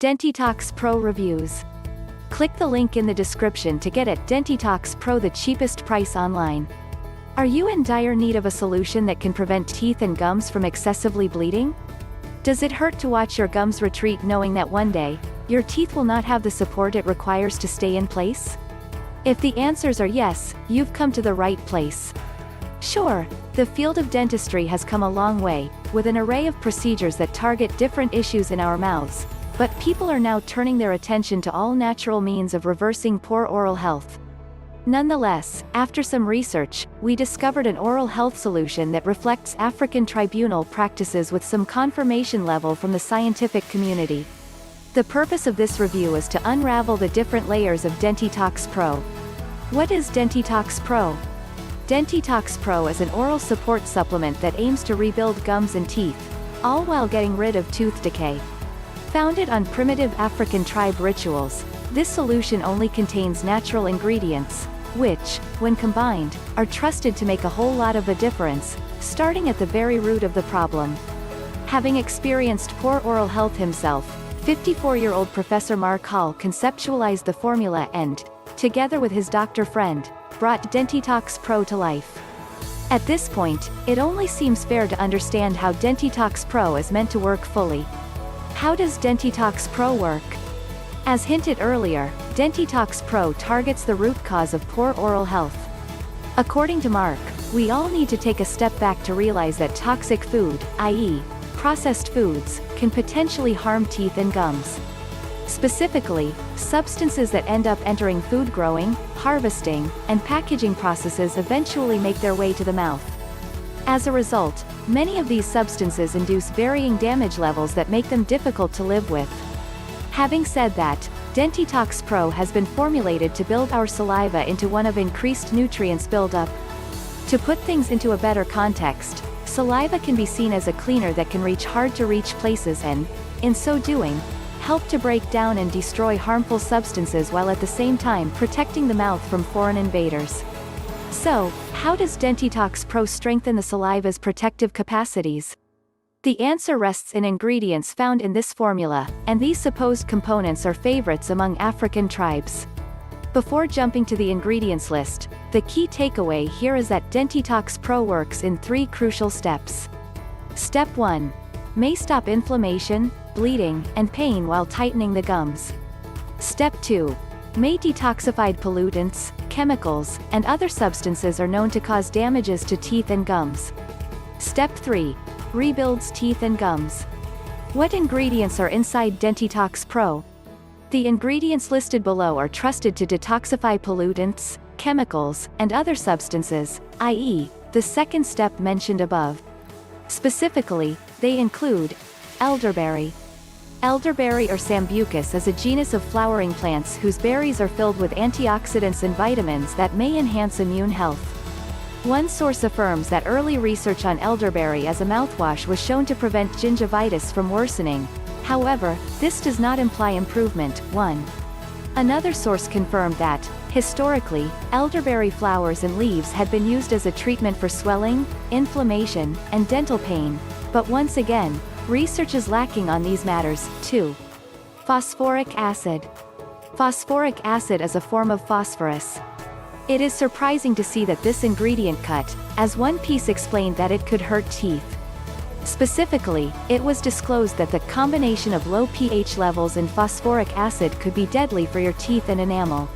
Dentitox Pro Reviews. Click the link in the description to get at Dentitox Pro the cheapest price online. Are you in dire need of a solution that can prevent teeth and gums from excessively bleeding? Does it hurt to watch your gums retreat knowing that one day, your teeth will not have the support it requires to stay in place? If the answers are yes, you've come to the right place. Sure, the field of dentistry has come a long way, with an array of procedures that target different issues in our mouths, but people are now turning their attention to all natural means of reversing poor oral health. Nonetheless, after some research, we discovered an oral health solution that reflects African tribunal practices with some confirmation level from the scientific community. The purpose of this review is to unravel the different layers of Dentitox Pro. What is Dentitox Pro? Dentitox Pro is an oral support supplement that aims to rebuild gums and teeth, all while getting rid of tooth decay. Founded on primitive African tribe rituals, this solution only contains natural ingredients, which, when combined, are trusted to make a whole lot of a difference, starting at the very root of the problem. Having experienced poor oral health himself, 54-year-old Professor Mark Hall conceptualized the formula and, together with his doctor friend, brought Dentitox Pro to life. At this point, it only seems fair to understand how Dentitox Pro is meant to work fully. How does Dentitox Pro work? As hinted earlier, Dentitox Pro targets the root cause of poor oral health. According to Mark, we all need to take a step back to realize that toxic food, i.e., processed foods, can potentially harm teeth and gums. Specifically, substances that end up entering food growing, harvesting, and packaging processes eventually make their way to the mouth. As a result, many of these substances induce varying damage levels that make them difficult to live with. Having said that, Dentitox Pro has been formulated to build our saliva into one of increased nutrients buildup. To put things into a better context, saliva can be seen as a cleaner that can reach hard-to-reach places and, in so doing, help to break down and destroy harmful substances while at the same time protecting the mouth from foreign invaders. So, how does Dentitox Pro strengthen the saliva's protective capacities? The answer rests in ingredients found in this formula, and these supposed components are favorites among African tribes. Before jumping to the ingredients list, the key takeaway here is that Dentitox Pro works in 3 crucial steps. Step 1. May stop inflammation, bleeding, and pain while tightening the gums. Step 2. May detoxified pollutants, chemicals, and other substances are known to cause damages to teeth and gums. Step 3. Rebuilds teeth and gums. What ingredients are inside Dentitox Pro? The ingredients listed below are trusted to detoxify pollutants, chemicals, and other substances, i.e., the second step mentioned above. Specifically, they include elderberry. Elderberry or sambucus is a genus of flowering plants whose berries are filled with antioxidants and vitamins that may enhance immune health. One source affirms that early research on elderberry as a mouthwash was shown to prevent gingivitis from worsening. However, this does not imply improvement. 1. Another source confirmed that, historically, elderberry flowers and leaves had been used as a treatment for swelling, inflammation, and dental pain, but once again, research is lacking on these matters. 2. Phosphoric acid. Phosphoric acid is a form of phosphorus. It is surprising to see that this ingredient cut, as one piece explained that it could hurt teeth. Specifically, it was disclosed that the combination of low pH levels in phosphoric acid could be deadly for your teeth and enamel.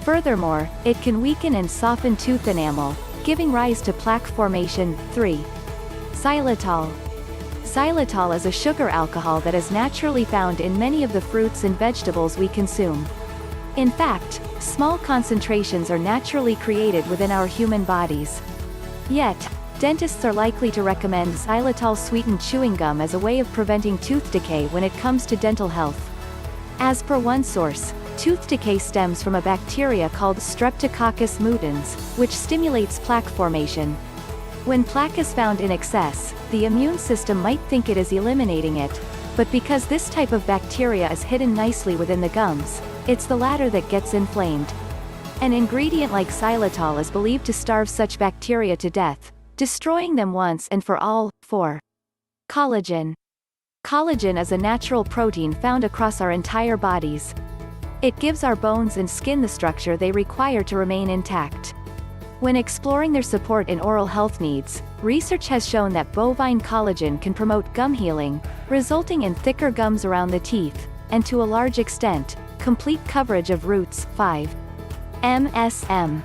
Furthermore, it can weaken and soften tooth enamel, giving rise to plaque formation. 3. Xylitol. Xylitol is a sugar alcohol that is naturally found in many of the fruits and vegetables we consume. In fact, small concentrations are naturally created within our human bodies. Yet, dentists are likely to recommend xylitol-sweetened chewing gum as a way of preventing tooth decay when it comes to dental health. As per one source, tooth decay stems from a bacteria called Streptococcus mutans, which stimulates plaque formation. When plaque is found in excess, the immune system might think it is eliminating it, but because this type of bacteria is hidden nicely within the gums, it's the latter that gets inflamed. An ingredient like xylitol is believed to starve such bacteria to death, destroying them once and for all. 4. Collagen. Collagen is a natural protein found across our entire bodies. It gives our bones and skin the structure they require to remain intact. When exploring their support in oral health needs, research has shown that bovine collagen can promote gum healing, resulting in thicker gums around the teeth, and to a large extent, complete coverage of roots. 5. MSM.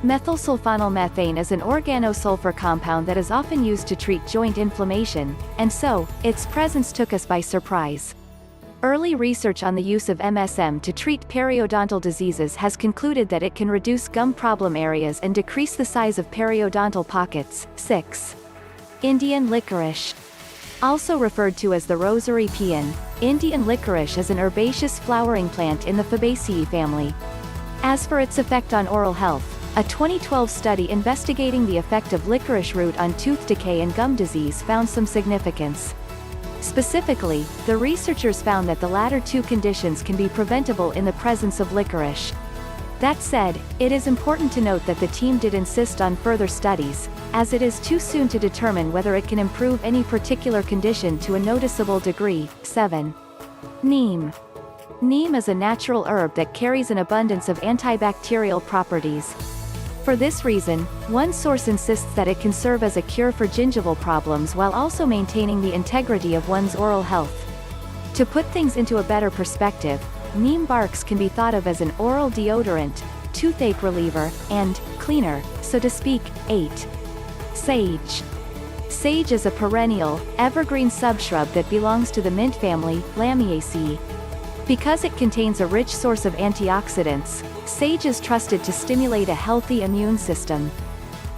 Methylsulfonylmethane is an organosulfur compound that is often used to treat joint inflammation, and so, its presence took us by surprise. Early research on the use of MSM to treat periodontal diseases has concluded that it can reduce gum problem areas and decrease the size of periodontal pockets. 6. Indian licorice. Also referred to as the rosary paean, Indian licorice is an herbaceous flowering plant in the Fabaceae family. As for its effect on oral health, a 2012 study investigating the effect of licorice root on tooth decay and gum disease found some significance. Specifically, the researchers found that the latter two conditions can be preventable in the presence of licorice. That said, it is important to note that the team did insist on further studies, as it is too soon to determine whether it can improve any particular condition to a noticeable degree. 7. Neem. Neem is a natural herb that carries an abundance of antibacterial properties. For this reason, one source insists that it can serve as a cure for gingival problems while also maintaining the integrity of one's oral health. To put things into a better perspective, neem barks can be thought of as an oral deodorant, toothache reliever, and cleaner, so to speak. 8. Sage. Sage is a perennial, evergreen subshrub that belongs to the mint family, Lamiaceae. Because it contains a rich source of antioxidants, sage is trusted to stimulate a healthy immune system.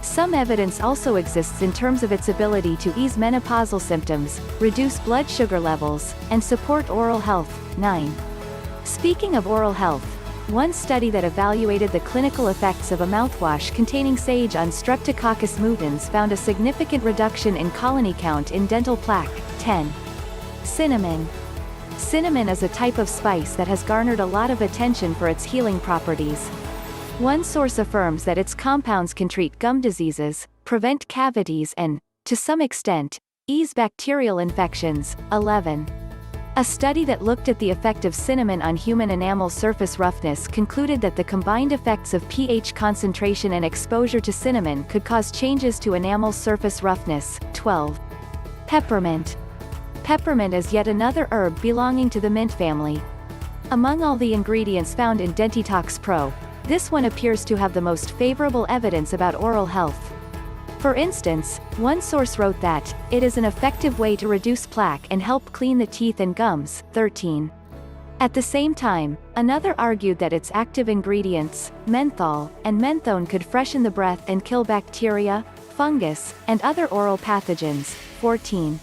Some evidence also exists in terms of its ability to ease menopausal symptoms, reduce blood sugar levels, and support oral health. 9. Speaking of oral health, one study that evaluated the clinical effects of a mouthwash containing sage on Streptococcus mutans found a significant reduction in colony count in dental plaque. 10. Cinnamon. Cinnamon is a type of spice that has garnered a lot of attention for its healing properties. One source affirms that its compounds can treat gum diseases, prevent cavities and, to some extent, ease bacterial infections. 11. A study that looked at the effect of cinnamon on human enamel surface roughness concluded that the combined effects of pH concentration and exposure to cinnamon could cause changes to enamel surface roughness. 12. Peppermint. Peppermint is yet another herb belonging to the mint family. Among all the ingredients found in Dentitox Pro, this one appears to have the most favorable evidence about oral health. For instance, one source wrote that, it is an effective way to reduce plaque and help clean the teeth and gums. 13. At the same time, another argued that its active ingredients, menthol, and menthone could freshen the breath and kill bacteria, fungus, and other oral pathogens. 14.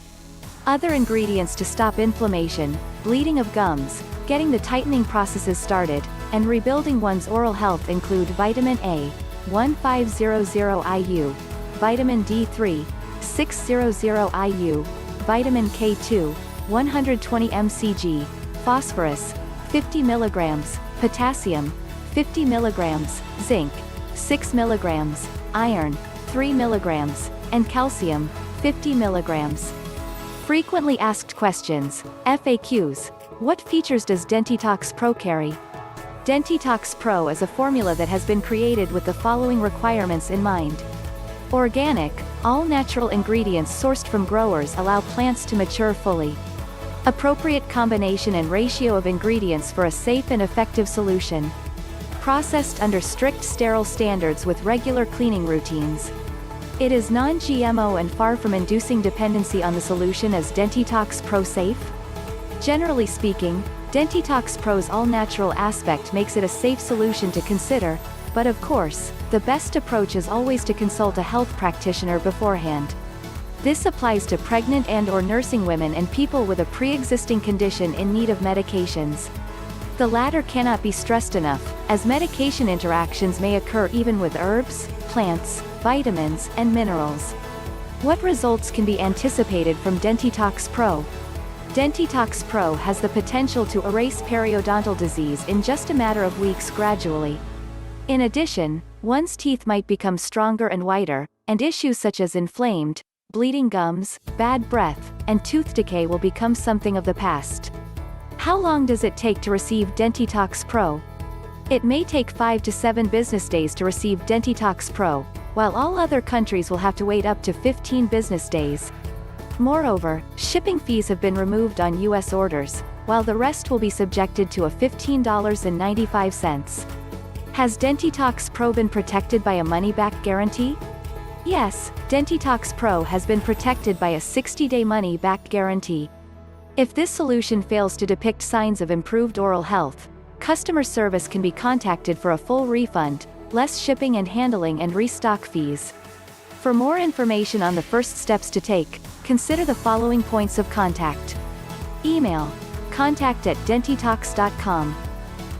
Other ingredients to stop inflammation, bleeding of gums, getting the tightening processes started, and rebuilding one's oral health include vitamin A, 1500 IU, vitamin D3, 600 IU, vitamin K2, 120 mcg, phosphorus, 50 mg, potassium, 50 mg, zinc, 6 mg, iron, 3 mg, and calcium, 50 mg. Frequently asked questions, FAQs. What features does Dentitox Pro carry? Dentitox Pro is a formula that has been created with the following requirements in mind. Organic, all natural ingredients sourced from growers allow plants to mature fully. Appropriate combination and ratio of ingredients for a safe and effective solution. Processed under strict sterile standards with regular cleaning routines. It is non-GMO and far from inducing dependency on the solution. As Dentitox Pro safe? Generally speaking, Dentitox Pro's all-natural aspect makes it a safe solution to consider, but of course, the best approach is always to consult a health practitioner beforehand. This applies to pregnant and/or nursing women and people with a pre-existing condition in need of medications. The latter cannot be stressed enough, as medication interactions may occur even with herbs, plants, vitamins, and minerals. What results can be anticipated from Dentitox Pro? Dentitox Pro has the potential to erase periodontal disease in just a matter of weeks gradually. In addition, one's teeth might become stronger and whiter, and issues such as inflamed, bleeding gums, bad breath, and tooth decay will become something of the past. How long does it take to receive Dentitox Pro? It may take 5 to 7 business days to receive Dentitox Pro, while all other countries will have to wait up to 15 business days. Moreover, shipping fees have been removed on U.S. orders, while the rest will be subjected to a $15.95. Has Dentitox Pro been protected by a money-back guarantee? Yes, Dentitox Pro has been protected by a 60-day money-back guarantee. If this solution fails to depict signs of improved oral health, customer service can be contacted for a full refund, less shipping and handling and restock fees. For more information on the first steps to take, consider the following points of contact. Email: contact@dentitox.com.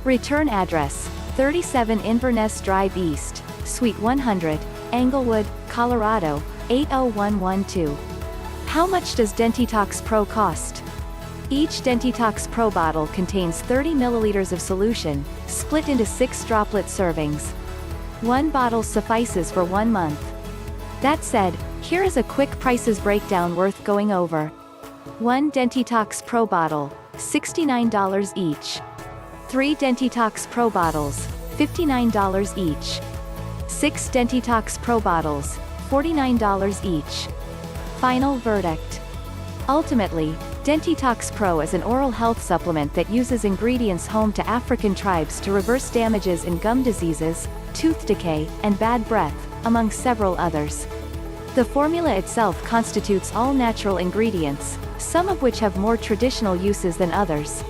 Return address: 37 Inverness Drive East, Suite 100, Englewood, Colorado, 80112. How much does Dentitox Pro cost? Each Dentitox Pro bottle contains 30 milliliters of solution, split into 6 droplet servings. One bottle suffices for 1 month. That said, here is a quick prices breakdown worth going over. 1 Dentitox Pro bottle, $69 each. 3 Dentitox Pro bottles, $59 each. 6 Dentitox Pro bottles, $49 each. Final verdict. Ultimately, Dentitox Pro is an oral health supplement that uses ingredients home to African tribes to reverse damages in gum diseases, tooth decay, and bad breath, among several others. The formula itself constitutes all natural ingredients, some of which have more traditional uses than others.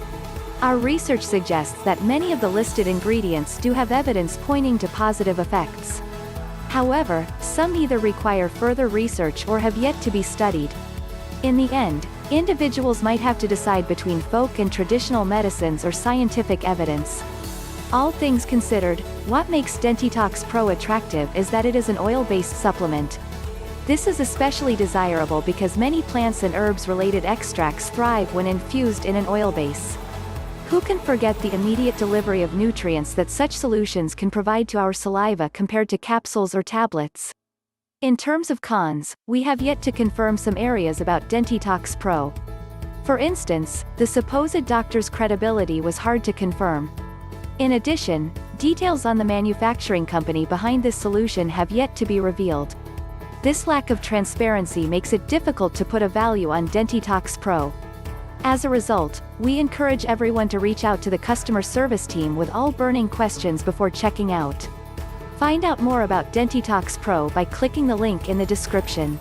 Our research suggests that many of the listed ingredients do have evidence pointing to positive effects. However, some either require further research or have yet to be studied. In the end, individuals might have to decide between folk and traditional medicines or scientific evidence. All things considered, what makes Dentitox Pro attractive is that it is an oil-based supplement. This is especially desirable because many plants and herbs-related extracts thrive when infused in an oil base. Who can forget the immediate delivery of nutrients that such solutions can provide to our saliva compared to capsules or tablets? In terms of cons, we have yet to confirm some areas about Dentitox Pro. For instance, the supposed doctor's credibility was hard to confirm. In addition, details on the manufacturing company behind this solution have yet to be revealed. This lack of transparency makes it difficult to put a value on Dentitox Pro. As a result, we encourage everyone to reach out to the customer service team with all burning questions before checking out. Find out more about Dentitox Pro by clicking the link in the description.